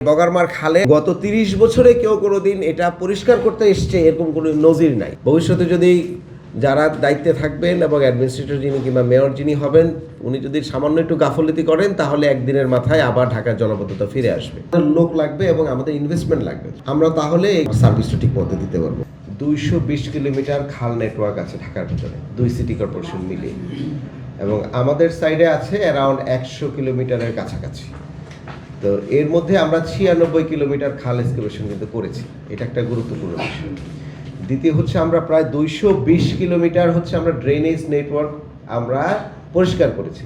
বগারমার খালে গত ৩০ বছরে কেউ কোনোদিন এটা পরিষ্কার করতে এসছে এরকম কোনো নজির নাই। ভবিষ্যতে যদি যারা দায়িত্বে থাকবেন এবং অ্যাডমিনিস্ট্রেটর যিনি কিংবা মেয়র যিনি হবেন উনি যদি সামান্য একটু গাফলতি করেন তাহলে একদিনের মাথায় আবার ঢাকার জলাবদ্ধতা ফিরে আসবে। লোক লাগবে এবং আমাদের ইনভেস্টমেন্ট লাগবে, আমরা তাহলে এই সার্ভিসটা ঠিক মতো দিতে পারবো। 220 কিলোমিটার খাল নেটওয়ার্ক আছে ঢাকার ভিতরে, 2 সিটি কর্পোরেশন মিলিয়ে, এবং আমাদের সাইডে আছে অ্যারাউন্ড 100 কিলোমিটারের কাছাকাছি। তো এর মধ্যে আমরা 96 কিলোমিটার খাল এক্সকাভেশন কিন্তু করেছি, এটা একটা গুরুত্বপূর্ণ বিষয়। দ্বিতীয় হচ্ছে আমরা প্রায় 220 কিলোমিটার হচ্ছে আমরা ড্রেনেজ নেটওয়ার্ক আমরা পরিষ্কার করেছি,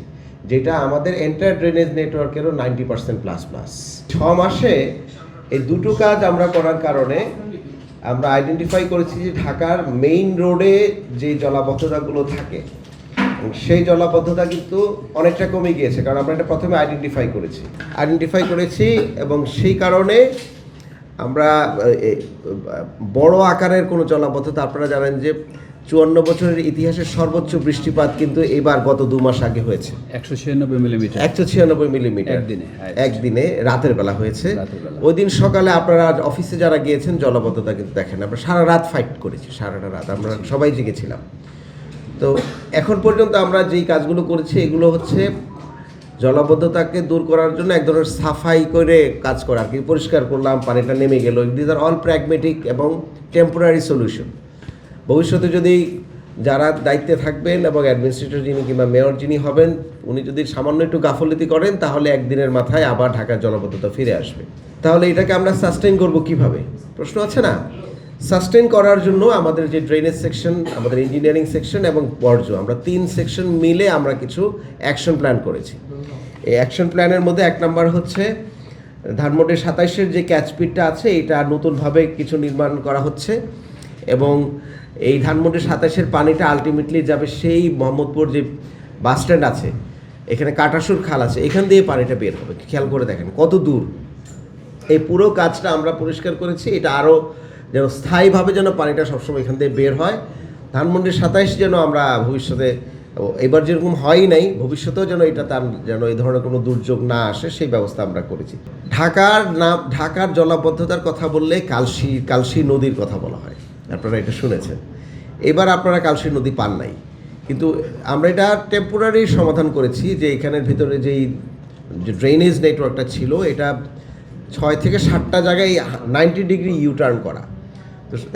যেটা আমাদের এন্টায়ার ড্রেনেজ নেটওয়ার্কেরও 90% প্লাস। 6 মাসে এই দুটো কাজ আমরা করার কারণে আমরা আইডেন্টিফাই করেছি যে ঢাকার মেইন রোডে যে জলাবদ্ধতাগুলো থাকে সেই জলাবদ্ধতা কিন্তু অনেকটা কমে গিয়েছে, কারণ আমরা এটা প্রথমে আইডেন্টিফাই করেছি এবং সেই কারণে আমরা বড় আকারের কোনো জলাবদ্ধতা, আপনারা জানেন যে 54 বছরের ইতিহাসের সর্বোচ্চ বৃষ্টিপাত কিন্তু এবার গত 2 মাস আগে হয়েছে 196 মিলিমিটার একদিনে রাতের বেলা হয়েছে। ওই দিন সকালে আপনারা অফিসে যারা গিয়েছেন জলাবদ্ধতা কিন্তু দেখেন, আমরা সারা রাত ফাইট করেছি, সারাটা রাত আমরা সবাই জেগেছিলাম। তো এখন পর্যন্ত আমরা যেই কাজগুলো করেছি এগুলো হচ্ছে জলাবদ্ধতাকে দূর করার জন্য এক ধরনের সাফাই করে কাজ করা, আর কি পরিষ্কার করলাম, পানিটা নেমে গেল। দিস আর অল প্র্যাগমেটিক এবং টেম্পোরারি সলিউশন। ভবিষ্যতে যদি যারা দায়িত্বে থাকবেন এবং অ্যাডমিনিস্ট্রেটর যিনি কিংবা মেয়র যিনি হবেন উনি যদি সামান্য একটু গাফলতি করেন তাহলে একদিনের মাথায় আবার ঢাকার জলাবদ্ধতা ফিরে আসবে। তাহলে এটাকে আমরা সাস্টেইন করব কিভাবে, প্রশ্ন আছে না? সাস্টেইন করার জন্য আমাদের যে ড্রেনেজ সেকশন, আমাদের ইঞ্জিনিয়ারিং সেকশন এবং বর্জ্য, আমরা 3 সেকশন মিলে আমরা কিছু অ্যাকশন প্ল্যান করেছি। এই অ্যাকশন প্ল্যানের মধ্যে 1 নম্বর হচ্ছে ধানমন্ডি 27-এর যে ক্যাচপিটটা আছে এটা নতুনভাবে কিছু নির্মাণ করা হচ্ছে, এবং এই ধানমন্ডি 27-এর পানিটা আলটিমেটলি যাবে সেই মোহাম্মদপুর যে বাস স্ট্যান্ড আছে, এখানে কাটাসুর খাল আছে, এখান দিয়ে পানিটা বের হবে। খেয়াল করে দেখেন কত দূর। এই পুরো কাজটা আমরা পরিষ্কার করেছি, এটা আরও যেন স্থায়ীভাবে যেন পানিটা সবসময় এখান থেকে বের হয়। ধানমন্ডি 27 যেন আমরা ভবিষ্যতে, এবার যেরকম হয়ই নাই, ভবিষ্যতেও যেন এটা তার যেন এই ধরনের কোনো দুর্যোগ না আসে সেই ব্যবস্থা আমরা করেছি। ঢাকার জলাবদ্ধতার কথা বললে কালশী নদীর কথা বলা হয়, আপনারা এটা শুনেছেন। এবার আপনারা কালশী নদী পান নাই, কিন্তু আমরা এটা টেম্পোরারি সমাধান করেছি যে এখানের ভিতরে যেই ড্রেনেজ নেটওয়ার্কটা ছিল এটা 6 থেকে 7টা জায়গায় 90 ডিগ্রি ইউটার্ন করা,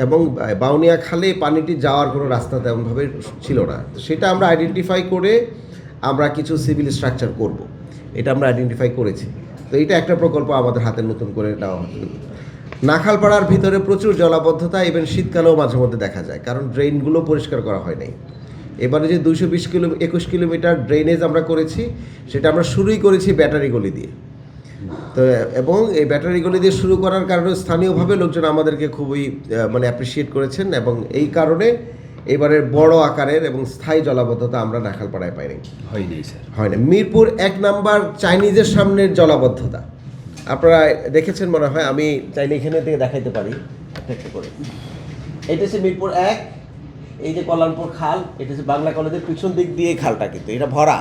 এবং বাউনিয়া খালে পানিটি যাওয়ার কোনো রাস্তা তেমনভাবে ছিল না। তো সেটা আমরা আইডেন্টিফাই করে আমরা কিছু সিভিল স্ট্রাকচার করব, এটা আমরা আইডেন্টিফাই করেছি। তো এটা একটা প্রকল্প আমাদের হাতে নতুন করে নেওয়া হচ্ছে। নাখালপাড়ার ভিতরে প্রচুর জলাবদ্ধতা, ইভেন শীতকালেও মাঝে মধ্যে দেখা যায়, কারণ ড্রেনগুলো পরিষ্কার করা হয় নাই। এবারে যে 21 কিলোমিটার ড্রেনেজ আমরা করেছি সেটা আমরা শুরুই করেছি ব্যাটারি গলি দিয়ে। তো এবং এই ব্যাটারিগুলি দিয়ে শুরু করার কারণে স্থানীয়ভাবে লোকজন আমাদেরকে খুবই অ্যাপ্রিসিয়েট করেছেন, এবং এই কারণে এবারের বড় আকারের এবং স্থায়ী জলাবদ্ধতা আমরা নাখালপাড়ায় পাইনি। হয় না। মিরপুর 1 নাম্বার চাইনিজের সামনের জলাবদ্ধতা আপনারা দেখেছেন মনে হয়, আমি চাইলে এখানে থেকে দেখাইতে পারি একটা করে। এটা হচ্ছে মিরপুর 1, এই যে কল্যাণপুর খাল, এটা হচ্ছে বাংলা কলেজের পিছন দিক দিয়ে খালটা, কিন্তু এটা ভরা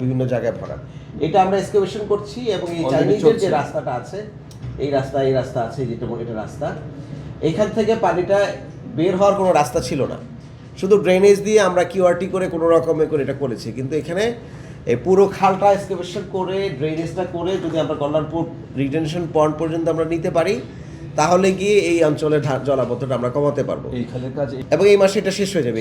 বিভিন্ন জায়গায় ভরা। এটা আমরা এক্সকাভেশন করছি, এবং এই চাইনিজের যে রাস্তাটা আছে, এই রাস্তা আছে, যেটা এটা রাস্তা, এইখান থেকে পানিটা বের হওয়ার কোনো রাস্তা ছিল না, শুধু ড্রেনেজ দিয়ে আমরা কিউআরটি করে কোনো রকমে করে এটা করেছি। কিন্তু এখানে এই পুরো খালটা এক্সকাভেশন করে ড্রেনেজটা করে যদি আমরা কল্যাণপুর রিটেনশন পয়েন্ট পর্যন্ত আমরা নিতে পারি তাহলে গিয়ে এই অঞ্চলের জলাবদ্ধতা আমরা কমাতে পারবো। এই খালের কাজ এবং এই মাসে এটা শেষ হয়ে যাবে,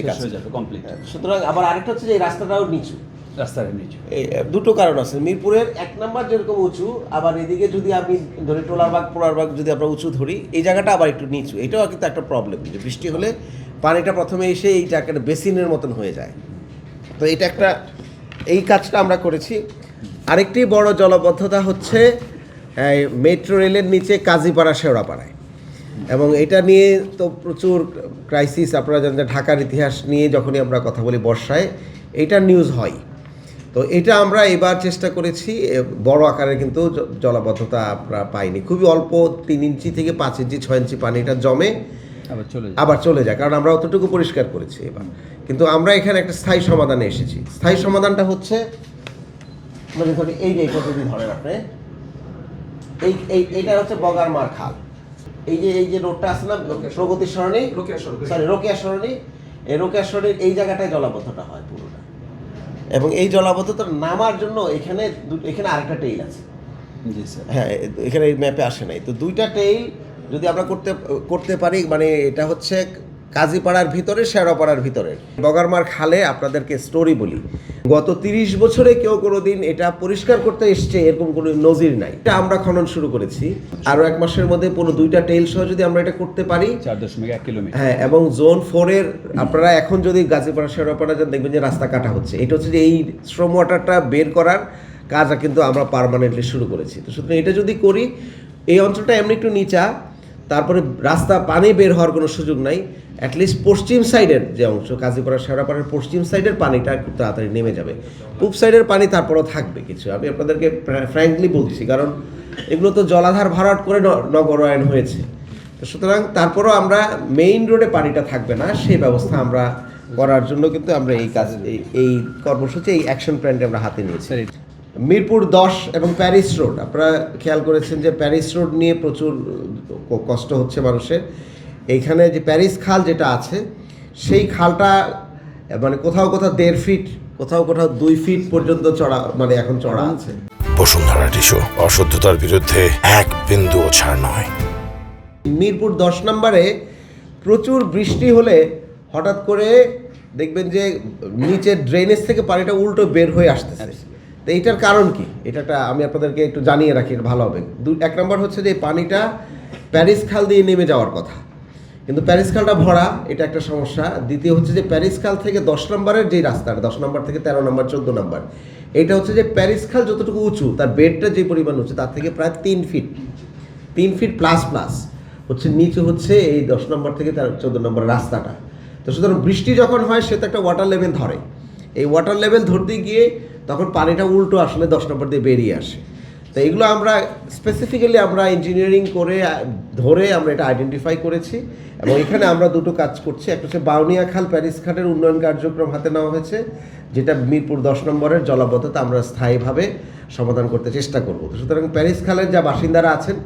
কমপ্লিট। সুতরাং আবার আরেকটা হচ্ছে যে এই রাস্তাটাও নিচু, রাস্তার নিচু। এই দুটো কারণ আছে। মিরপুরের 1 নাম্বার যেরকম উঁচু, আবার এদিকে যদি আমি ধরি পোলারবাগ যদি আমরা উঁচু ধরি, এই জায়গাটা আবার একটু নিচু। এটাও কিন্তু একটা প্রবলেম, যে বৃষ্টি হলে পানিটা প্রথমে এসে এই জায়গাটা বেসিনের মতন হয়ে যায়। তো এটা একটা, এই কাজটা আমরা করেছি। আরেকটি বড় জলাবদ্ধতা হচ্ছে মেট্রো রেলের নিচে কাজীপাড়া শেওড়াপাড়ায়, এবং এটা নিয়ে তো প্রচুর ক্রাইসিস। আপনারা জানেন যে ঢাকার ইতিহাস নিয়ে যখনই আমরা কথা বলি বর্ষায় এইটার নিউজ হয়। তো এটা আমরা এবার চেষ্টা করেছি, বড় আকারে কিন্তু জলাবদ্ধতা আমরা পাইনি, খুবই অল্প 3 ইঞ্চি থেকে 5 ইঞ্চি 6 ইঞ্চি পানিটা জমে আবার চলে যায়, কারণ আমরা অতটুকু পরিষ্কার করেছি এবার। কিন্তু আমরা এখানে একটা স্থায়ী সমাধানে এসেছি। স্থায়ী সমাধানটা হচ্ছে এই যে পদ্ধতি ধরেন আপনি, এইটা হচ্ছে বগারমার খাল। এই যে রোডটা আছে না প্রগতি সরণি, রোকেয়া সরণি, এই রোকেয়া সরণির এই জায়গাটায় জলাবদ্ধতা হয় পুরোটা। এবং এই জলাবদ্ধতা নামার জন্য এখানে আরেকটা টেইল আছে। জি স্যার। হ্যাঁ, এখানে এই ম্যাপে আসে নাই। তো দুইটা টেইল যদি আমরা করতে পারি, মানে এটা হচ্ছে কাজীপাড়ার ভিতরে, শেওড়াপাড়ার ভিতরে বগারমার খালে। আপনাদেরকে স্টোরি বলি, গত 30 বছরে কেউ কোনোদিন এটা পরিষ্কার করতে এসছে এরকম কোনো নজির নাই। এটা আমরা খনন শুরু করেছি, আরও 1 মাসের মধ্যে পুরো 2টা টেইল সহ যদি আমরা এটা করতে পারি 4.1 কিলোমিটার। হ্যাঁ, এবং জোন 4 এর আপনারা এখন যদি গাজীপাড়া শেওড়াপাড়া যান দেখবেন যে রাস্তা কাটা হচ্ছে। এটা হচ্ছে যে এই শ্রম ওয়াটারটা বের করার কাজ কিন্তু আমরা পার্মানেন্টলি শুরু করেছি। তো সুতরাং এটা যদি করি, এই অঞ্চলটা এমনি একটু নিচা, তারপরে রাস্তা পানি বের হওয়ার কোনো সুযোগ নাই। অ্যাটলিস্ট পশ্চিম সাইডের যে অংশ, কাজীপাড়া শেওড়াপাড়ার পশ্চিম সাইডের পানিটা খুব তাড়াতাড়ি নেমে যাবে। পূব সাইডের পানি তারপরও থাকবে কিছু, আমি আপনাদেরকে ফ্র্যাঙ্কলি বলছি, কারণ এগুলো তো জলাধার ভরাট করে নগরায়ণ হয়েছে। তো সুতরাং তারপরও আমরা মেইন রোডে পানিটা থাকবে না, সেই ব্যবস্থা আমরা করার জন্য কিন্তু আমরা এই কাজ, এই কর্মসূচি, এই অ্যাকশন প্ল্যানটা আমরা হাতে নিয়েছি। মিরপুর 10 এবং প্যারিস রোড, আপনারা খেয়াল করেছেন যে প্যারিস রোড নিয়ে প্রচুর কষ্ট হচ্ছে মানুষের। এইখানে যে প্যারিস খাল যেটা আছে, সেই খালটা মানে কোথাও 1.5 ফিট, কোথাও 2 ফিট পর্যন্ত চড়া, মানে এখন চড়া আছে। বসুন্ধরা টিস্যু, অশুদ্ধতার বিরুদ্ধে এক বিন্দুও ছাড় নয়। মিরপুর 10 নম্বরে প্রচুর বৃষ্টি হলে হঠাৎ করে দেখবেন যে নিচের ড্রেনেজ থেকে পানিটা উল্টো বের হয়ে আসতেছে। তো এইটার কারণ কি, এটা আমি আপনাদেরকে একটু জানিয়ে রাখি, ভালো হবে। 1 নম্বর হচ্ছে যে পানিটা প্যারিস খাল দিয়ে নেমে যাওয়ার কথা, কিন্তু প্যারিস খালটা ভরা, এটা একটা সমস্যা। দ্বিতীয় হচ্ছে যে প্যারিস খাল থেকে 10 নম্বরের যেই রাস্তাটা, 10 নম্বর থেকে 13 নম্বর 14 নম্বর, এটা হচ্ছে যে প্যারিস খাল যতটুকু উঁচু, তার বেডটা যে পরিমাণ উঁচু, তার থেকে প্রায় 3 ফিট প্লাস হচ্ছে নিচু হচ্ছে এই 10 নম্বর থেকে 14 নম্বর রাস্তাটা। তো সুতরাং বৃষ্টি যখন হয়, সে তো একটা ওয়াটার লেভেল ধরে, এই ওয়াটার লেভেল ধরতে গিয়ে তখন পানিটা উল্টো আসলে 10 নম্বর দিয়ে বেরিয়ে আসে। তো এগুলো আমরা স্পেসিফিক্যালি আমরা ইঞ্জিনিয়ারিং করে ধরে আমরা এটা আইডেন্টিফাই করেছি, এবং এখানে আমরা 2টো কাজ করছি। একটা হচ্ছে বাউনিয়া খাল প্যারিস খালের উন্নয়ন কার্যক্রম হাতে নেওয়া হয়েছে, যেটা মিরপুর 10 নম্বরের জলাবদ্ধতা আমরা স্থায়ীভাবে সমাধান করতে চেষ্টা করব। সুতরাং প্যারিস খালের যা বাসিন্দারা আছেন,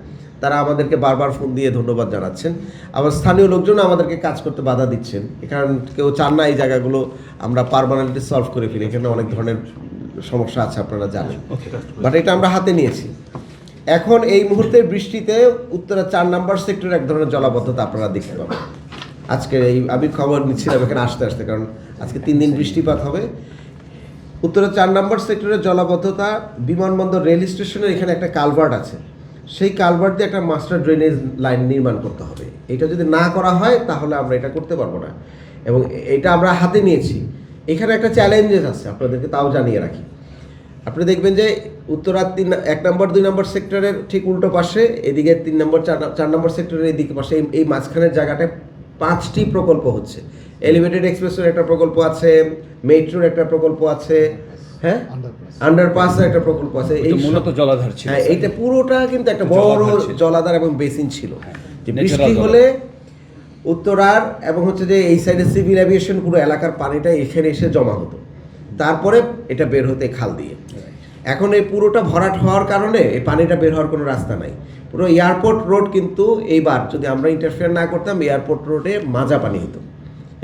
তারা আমাদেরকে বারবার ফোন দিয়ে ধন্যবাদ জানাচ্ছেন। আবার স্থানীয় লোকজন আমাদেরকে কাজ করতে বাধা দিচ্ছেন, কারণ কেউ চান না এই জায়গাগুলো আমরা পার্মানেন্টলি সলভ করে ফেলি, এখানে অনেক ধরনের সমস্যা আছে আপনারা জানেন, বাট এটা আমরা হাতে নিয়েছি। এখন এই মুহূর্তে বৃষ্টিতে উত্তরা 4 নম্বর সেক্টরে এক ধরনের জলাবদ্ধতা আপনারা দেখতে পাবেন। আজকে আমি খবর নিচ্ছিলাম এখানে আসতে, কারণ আজকে 3 দিন বৃষ্টিপাত হবে। উত্তরা 4 নম্বর সেক্টরের জলাবদ্ধতা, বিমানবন্দর রেল স্টেশনের এখানে একটা কালভার্ট আছে, সেই কালভার্ট দিয়ে একটা মাস্টার ড্রেনেজ লাইন নির্মাণ করতে হবে। এটা যদি না করা হয় তাহলে আমরা এটা করতে পারবো না, এবং এটা আমরা হাতে নিয়েছি। এখানে একটা চ্যালেঞ্জেস আছে, আপনাদেরকে তাও জানিয়ে রাখি। আপনি দেখবেন যে উত্তরা 1 নম্বর 2 নম্বর সেক্টরের ঠিক উল্টো পাশে, এদিকে 3 নম্বর 4 নম্বর সেক্টরের এদিকে পাশে, এই মাঝখানের জায়গাটায় 5টি প্রকল্প হচ্ছে। এলিভেটেড এক্সপ্রেসওয়ের একটা প্রকল্প আছে, মেট্রোর একটা প্রকল্প আছে, হ্যাঁ, আন্ডারপাসের একটা প্রকল্প আছে। এই মূলত জলাধার ছিল, হ্যাঁ, এইটা পুরোটা কিন্তু একটা বড় জলাধার এবং বেসিন ছিল। যে বৃষ্টি হলে উত্তরার এবং হচ্ছে যে এই সাইডে সিভিল এভিয়েশন পুরো এলাকার পানিটা এখানে এসে জমা হতো, তারপরে এটা বের হতে খাল দিয়ে। এখন এই পুরোটা ভরাট হওয়ার কারণে এই পানিটা বের হওয়ার কোনো রাস্তা নাই। পুরো এয়ারপোর্ট রোড কিন্তু এইবার যদি আমরা ইন্টারফেয়ার না করতাম, এয়ারপোর্ট রোডে মাজা পানি হতো,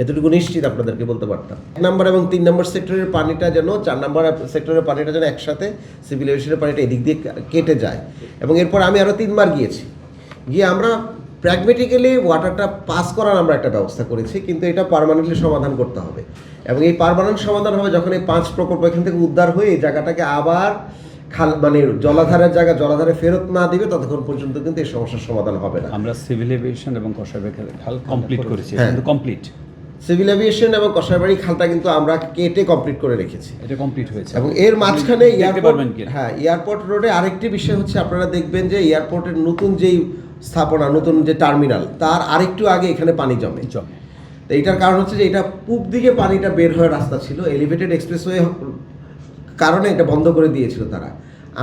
এতটুকু নিশ্চিত আপনাদেরকে বলতে পারতাম। 1 নম্বর এবং 3 নম্বর সেক্টরের পানিটা যেন 4 নম্বর সেক্টরের পানিটা যেন একসাথে সিভিল এভিয়েশনের পানিটা এদিক দিয়ে কেটে যায়। এবং এরপর আমি আরও 3বার গিয়ে আমরা প্র্যাগমেটিক্যালি ওয়াটারটা পাস করার আমরা একটা ব্যবস্থা করেছি, কিন্তু এটা পার্মানেন্টলি সমাধান করতে হবে। এবং এই পার্মানেন্ট সমাধান হবে যখন এই 5 প্রকল্প এখান থেকে উদ্ধার হয়ে এই জায়গাটাকে আবার খাল, মানে জলাধারের জায়গা জলাধারে ফেরত না দিবে, ততক্ষণ পর্যন্ত কিন্তু এই সমস্যার সমাধান হবে না। আমরা সিভিল এভিয়েশন এবং কসাইবাড়ি খাল কমপ্লিট করেছি, কিন্তু কমপ্লিট সিভিল এভিয়েশন এবং কসাইবাড়ি খালটা কিন্তু আমরা কেটে কমপ্লিট করে রেখেছি, এটা কমপ্লিট হয়েছে। এবং এর মাঝখানে এয়ারপোর্ট, হ্যাঁ, এয়ারপোর্ট রোডে আরেকটি বিষয় হচ্ছে, আপনারা দেখবেন যে এয়ারপোর্টের নতুন যেই স্থাপনা, নতুন যে টার্মিনাল, তার আরেকটু আগে এখানে পানি জমে। তো এইটার কারণ হচ্ছে যে এটা পূব দিকে পানিটা বের হওয়ার রাস্তা ছিল, এলিভেটেড এক্সপ্রেসওয়ে কারণে এটা বন্ধ করে দিয়েছিল তারা।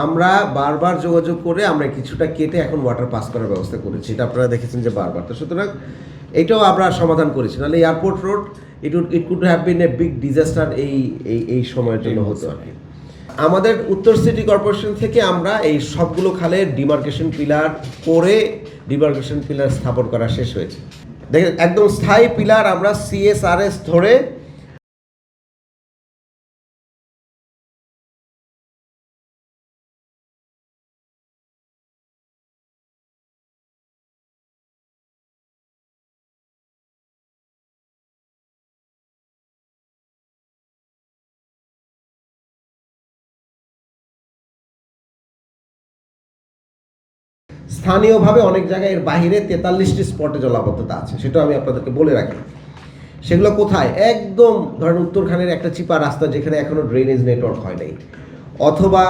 আমরা বারবার যোগাযোগ করে আমরা কিছুটা কেটে এখন ওয়াটার পাস করার ব্যবস্থা করেছি, এটা আপনারা দেখেছেন যে বারবার। তো সুতরাং এটাও আমরা সমাধান করেছি, নাহলে airport road it could have been a big disaster এই সময়ের জন্য হতো আর কি। আমাদের উত্তর সিটি কর্পোরেশন থেকে আমরা এই সবগুলো খালের ডিমার্কেশন পিলার করে ডিমার্কেশন পিলার স্থাপন করা শেষ হয়েছে। দেখেন একদম স্থায়ী পিলার আমরা CSRS ধরে স্থানীয়ভাবে অনেক জায়গায় এর বাইরে 43টি স্পটে জলাবদ্ধতা আছে, সেটাও আমি আপনাদেরকে বলে রাখি। সেগুলো কোথায়? একদম ধরেন উত্তরখানের একটা চিপা রাস্তা যেখানে এখনো ড্রেনেজ নেটওয়ার্ক হয় নাই, অথবা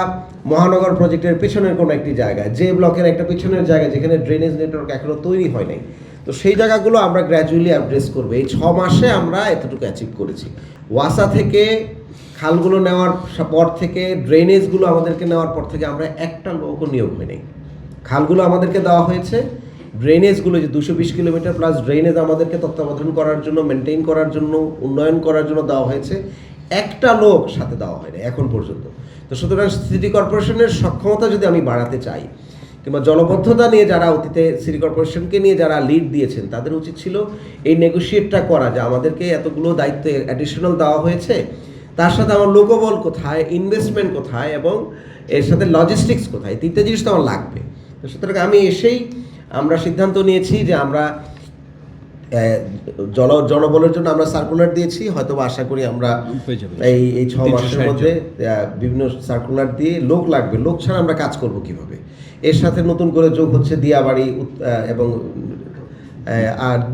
মহানগর প্রজেক্টের পেছনের কোনো একটি জায়গায়, যে ব্লকের একটা পেছনের জায়গা যেখানে ড্রেনেজ নেটওয়ার্ক এখনো তৈরি হয় নাই। তো সেই জায়গাগুলো আমরা গ্র্যাজুয়ালি অ্যাড্রেস করবো। এই 6 মাসে আমরা এতটুকু অ্যাচিভ করেছি। ওয়াসা থেকে খালগুলো নেওয়ার পর থেকে, ড্রেনেজগুলো আমাদেরকে নেওয়ার পর থেকে আমরা একটা লোকও নিয়োগ হয় নাই। খালগুলো আমাদেরকে দেওয়া হয়েছে, ড্রেনেজগুলো যে 220 কিলোমিটার প্লাস ড্রেনেজ আমাদেরকে তত্ত্বাবধান করার জন্য, মেনটেন করার জন্য, উন্নয়ন করার জন্য দেওয়া হয়েছে, একটা লোক সাথে দেওয়া হয়নি এখন পর্যন্ত। তো সুতরাং সিটি কর্পোরেশনের সক্ষমতা যদি আমি বাড়াতে চাই, কিংবা জলবদ্ধতা নিয়ে যারা অতীতে সিটি কর্পোরেশনকে নিয়ে যারা লিড দিয়েছেন তাদের উচিত ছিল এই নেগোশিয়েটটা করা, যে আমাদেরকে এতগুলো দায়িত্ব অ্যাডিশনাল দেওয়া হয়েছে, তার সাথে আমার লোকবল কোথায়, ইনভেস্টমেন্ট কোথায়, এবং এর সাথে লজিস্টিক্স কোথায়, তিনটে জিনিস তো আমার লাগবে। তো সুতরাং আমি এসেই আমরা সিদ্ধান্ত নিয়েছি যে আমরা জনবলের জন্য আমরা সার্কুলার দিয়েছি, হয়তো আশা করি আমরা এই 6 মাসের মধ্যে বিভিন্ন সার্কুলার দিয়ে লোক লাগবে। লোক ছাড়া আমরা কাজ করব কিভাবে? এর সাথে নতুন করে যোগ হচ্ছে দিয়াবাড়ি এবং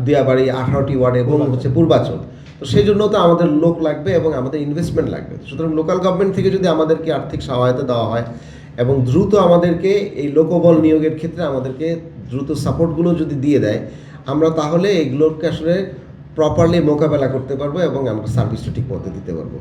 দিয়াবাড়ি 18টি ওয়ার্ড এবং হচ্ছে পূর্বাচল। তো সেই জন্য তো আমাদের লোক লাগবে এবং আমাদের ইনভেস্টমেন্ট লাগবে। সুতরাং লোকাল গভর্নমেন্ট থেকে যদি আমাদেরকে আর্থিক সহায়তা দেওয়া হয় এবং দ্রুত আমাদেরকে এই লোকবল নিয়োগের ক্ষেত্রে আমাদেরকে দ্রুত সাপোর্টগুলো যদি দিয়ে দেয়, আমরা তাহলে এগুলোকে আসলে প্রপারলি মোকাবেলা করতে পারবো এবং আমরা সার্ভিসটা ঠিক মতো দিতে পারবো।